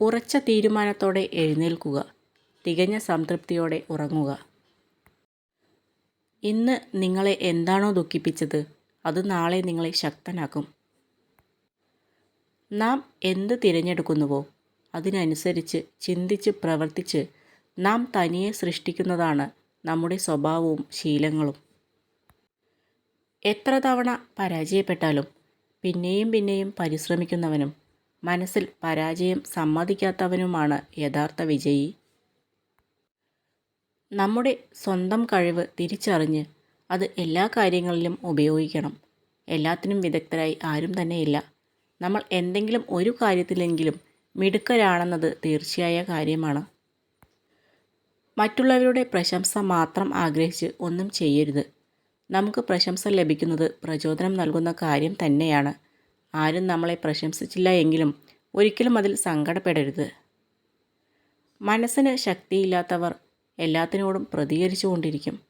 ഉറച്ച തീരുമാനത്തോടെ എഴുന്നേൽക്കുക. തികഞ്ഞ സംതൃപ്തിയോടെ ഉറങ്ങുക. ഇന്ന് നിങ്ങളെ എന്താണോ ദുഃഖിപ്പിച്ചത് അത് നാളെ നിങ്ങളെ ശക്തനാക്കും. നാം എന്ത് തിരഞ്ഞെടുക്കുന്നുവോ അതിനനുസരിച്ച് ചിന്തിച്ച് പ്രവർത്തിച്ച് നാം തനിയെ സൃഷ്ടിക്കുന്നതാണ് നമ്മുടെ സ്വഭാവവും ശീലങ്ങളും. എത്ര തവണ പരാജയപ്പെട്ടാലും പിന്നെയും പിന്നെയും പരിശ്രമിക്കുന്നവനും മനസ്സിൽ പരാജയം സമ്മതിക്കാത്തവനുമാണ് യഥാർത്ഥ വിജയി. നമ്മുടെ സ്വന്തം കഴിവ് തിരിച്ചറിഞ്ഞ് അത് എല്ലാ കാര്യങ്ങളിലും ഉപയോഗിക്കണം. എല്ലാത്തിനും വിദഗ്ധരായി ആരും തന്നെയില്ല. നമ്മൾ എന്തെങ്കിലും ഒരു കാര്യത്തിലെങ്കിലും മിടുക്കരാണെന്നത് തീർച്ചയായ കാര്യമാണ്. മറ്റുള്ളവരുടെ പ്രശംസ മാത്രം ആഗ്രഹിച്ച് ഒന്നും ചെയ്യരുത്. നമുക്ക് പ്രശംസ ലഭിക്കുന്നത് പ്രചോദനം നൽകുന്ന കാര്യം തന്നെയാണ്. ആരും നമ്മളെ പ്രശംസിച്ചില്ല എങ്കിലും ഒരിക്കലും അതിൽ സങ്കടപ്പെടരുത്. മനസ്സിന് ശക്തിയില്ലാത്തവർ എല്ലാത്തിനോടും പ്രതികരിച്ചു കൊണ്ടിരിക്കും.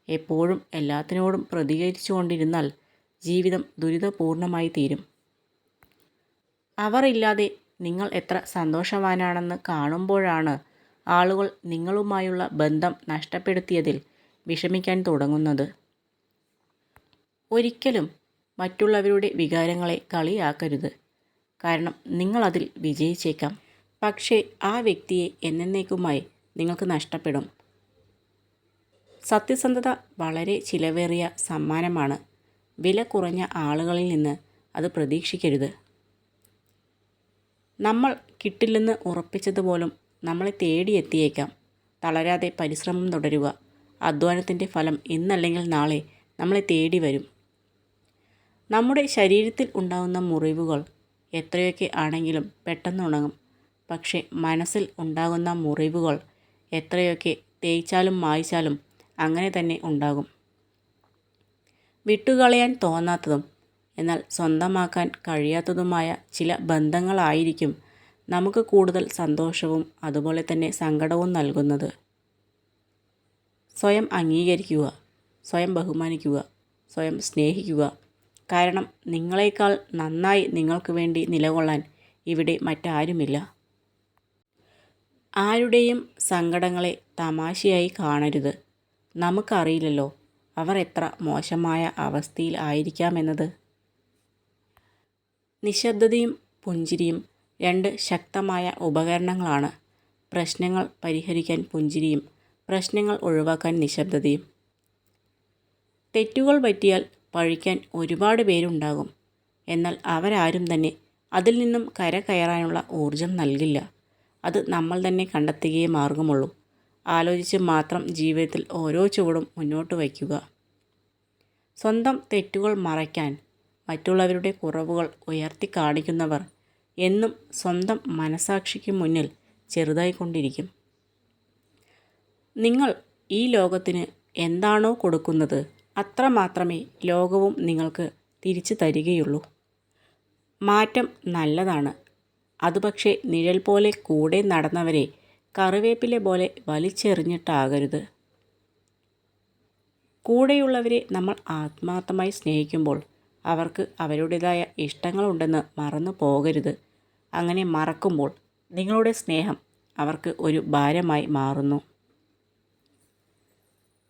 എപ്പോഴും എല്ലാത്തിനോടും പ്രതികരിച്ചു കൊണ്ടിരുന്നാൽ ജീവിതം ദുരിതപൂർണമായി തീരും. അവർ ഇല്ലാതെ നിങ്ങൾ എത്ര സന്തോഷവാനാണെന്ന് കാണുമ്പോഴാണ് ആളുകൾ നിങ്ങളുമായുള്ള ബന്ധം നഷ്ടപ്പെടുത്തിയതിൽ വിഷമിക്കാൻ തുടങ്ങുന്നത്. ഒരിക്കലും മറ്റുള്ളവരുടെ വികാരങ്ങളെ കളിയാക്കരുത്. കാരണം നിങ്ങളതിൽ വിജയിച്ചേക്കാം, പക്ഷേ ആ വ്യക്തിയെ എന്നേക്കുമായി നിങ്ങൾക്ക് നഷ്ടപ്പെടും. സത്യസന്ധത വളരെ ചിലവേറിയ സമ്മാനമാണ്. വില കുറഞ്ഞ ആളുകളിൽ നിന്ന് അത് പ്രതീക്ഷിക്കരുത്. നമ്മൾ കിട്ടില്ലെന്ന് ഉറപ്പിച്ചതുപോലും നമ്മളെ തേടിയെത്തിയേക്കാം. തളരാതെ പരിശ്രമം തുടരുക. അധ്വാനത്തിൻ്റെ ഫലം ഇന്നല്ലെങ്കിൽ നാളെ നമ്മളെ തേടി വരും. നമ്മുടെ ശരീരത്തിൽ ഉണ്ടാകുന്ന മുറിവുകൾ എത്രയൊക്കെ ആണെങ്കിലും പെട്ടെന്ന് ഉണങ്ങും. പക്ഷേ മനസ്സിൽ ഉണ്ടാകുന്ന മുറിവുകൾ എത്രയൊക്കെ തേച്ചാലും മായ്ച്ചാലും അങ്ങനെ തന്നെ ഉണ്ടാകും. വിട്ടുകളയാൻ തോന്നാത്തതും എന്നാൽ സ്വന്തമാക്കാൻ കഴിയാത്തതുമായ ചില ബന്ധങ്ങളായിരിക്കും നമുക്ക് കൂടുതൽ സന്തോഷവും അതുപോലെ തന്നെ സങ്കടവും നൽകുന്നത്. സ്വയം അംഗീകരിക്കുക, സ്വയം ബഹുമാനിക്കുക, സ്വയം സ്നേഹിക്കുക. കാരണം നിങ്ങളെക്കാൾ നന്നായി നിങ്ങൾക്ക് വേണ്ടി നിലകൊള്ളാൻ ഇവിടെ മറ്റാരുമില്ല. ആരുടെയും സങ്കടങ്ങളെ തമാശയായി കാണരുത്. നമുക്കറിയില്ലല്ലോ അവർ എത്ര മോശമായ അവസ്ഥയിൽ ആയിരിക്കാമെന്നത്. നിശബ്ദതയും പുഞ്ചിരിയും രണ്ട് ശക്തമായ ഉപകരണങ്ങളാണ്. പ്രശ്നങ്ങൾ പരിഹരിക്കാൻ പുഞ്ചിരിയും പ്രശ്നങ്ങൾ ഒഴിവാക്കാൻ നിശബ്ദതയും. തെറ്റുകൾ പറ്റിയാൽ പഴിക്കാൻ ഒരുപാട് പേരുണ്ടാകും. എന്നാൽ അവരാരും തന്നെ അതിൽ നിന്നും കരകയറാനുള്ള ഊർജം നൽകില്ല. അത് നമ്മൾ തന്നെ കണ്ടെത്തുകയേ മാർഗമുള്ളൂ. ആലോചിച്ച് മാത്രം ജീവിതത്തിൽ ഓരോ ചുവടും മുന്നോട്ട് വയ്ക്കുക. സ്വന്തം തെറ്റുകൾ മറയ്ക്കാൻ മറ്റുള്ളവരുടെ കുറവുകൾ ഉയർത്തി കാണിക്കുന്നവർ എന്നും സ്വന്തം മനസാക്ഷിക്ക് മുന്നിൽ ചെറുതായിക്കൊണ്ടിരിക്കും. നിങ്ങൾ ഈ ലോകത്തിന് എന്താണോ കൊടുക്കുന്നത് അത്രമാത്രമേ ലോകവും നിങ്ങൾക്ക് തിരിച്ചു തരികയുള്ളൂ. മാറ്റം നല്ലതാണ്. അത് പക്ഷേ നിഴൽ പോലെ കൂടെ നടന്നവരെ കറിവേപ്പില പോലെ വലിച്ചെറിഞ്ഞിട്ടാകരുത്. കൂടെയുള്ളവരെ നമ്മൾ ആത്മാർത്ഥമായി സ്നേഹിക്കുമ്പോൾ അവർക്ക് അവരുടേതായ ഇഷ്ടങ്ങളുണ്ടെന്ന് മറന്നു പോകരുത്. അങ്ങനെ മറക്കുമ്പോൾ നിങ്ങളുടെ സ്നേഹം അവർക്ക് ഒരു ഭാരമായി മാറുന്നു.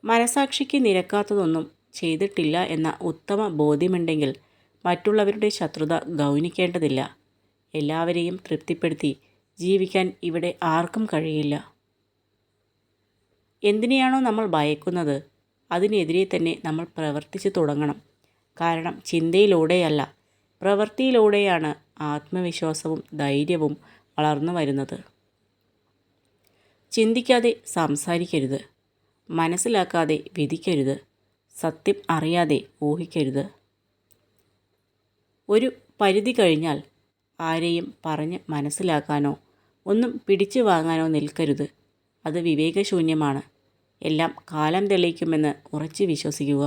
മനസാക്ഷിക്ക് നിരക്കാത്തതൊന്നും ചെയ്തിട്ടില്ല എന്ന ഉത്തമ ബോധ്യമുണ്ടെങ്കിൽ മറ്റുള്ളവരുടെ ശത്രുത ഗൗനിക്കേണ്ടതില്ല. എല്ലാവരെയും തൃപ്തിപ്പെടുത്തി ജീവിക്കാൻ ഇവിടെ ആർക്കും കഴിയില്ല. എന്തിനെയാണോ നമ്മൾ ഭയക്കുന്നത് അതിനെതിരെ തന്നെ നമ്മൾ പ്രവർത്തിച്ചു തുടങ്ങണം. കാരണം ചിന്തയിലൂടെയല്ല പ്രവൃത്തിയിലൂടെയാണ് ആത്മവിശ്വാസവും ധൈര്യവും വളർന്നു വരുന്നത്. ചിന്തിക്കാതെ സംസാരിക്കരുത്. മനസ്സിലാക്കാതെ വിധിക്കരുത്. സത്യം അറിയാതെ ഊഹിക്കരുത്. ഒരു പരിധി കഴിഞ്ഞാൽ ആരെയും പറഞ്ഞ് മനസ്സിലാക്കാനോ ഒന്നും പിടിച്ചു വാങ്ങാനോ നിൽക്കരുത്. അത് വിവേകശൂന്യമാണ്. എല്ലാം കാലം തെളിയിക്കുമെന്ന് ഉറച്ചു വിശ്വസിക്കുക.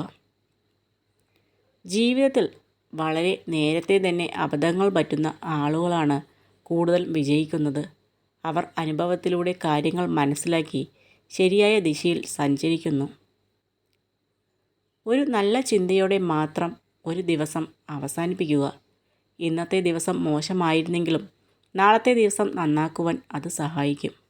ജീവിതത്തിൽ വളരെ നേരത്തെ തന്നെ അബദ്ധങ്ങൾ പറ്റുന്ന ആളുകളാണ് കൂടുതൽ വിജയിക്കുന്നത്. അവർ അനുഭവത്തിലൂടെ കാര്യങ്ങൾ മനസ്സിലാക്കി ശരിയായ ദിശയിൽ സഞ്ചരിക്കുന്നു. ഒരു നല്ല ചിന്തയോടെ മാത്രം ഒരു ദിവസം അവസാനിപ്പിക്കുക. ഇന്നത്തെ ദിവസം മോശമായിരുന്നെങ്കിലും നാളത്തെ ദിവസം നന്നാക്കുവാൻ അത് സഹായിക്കും.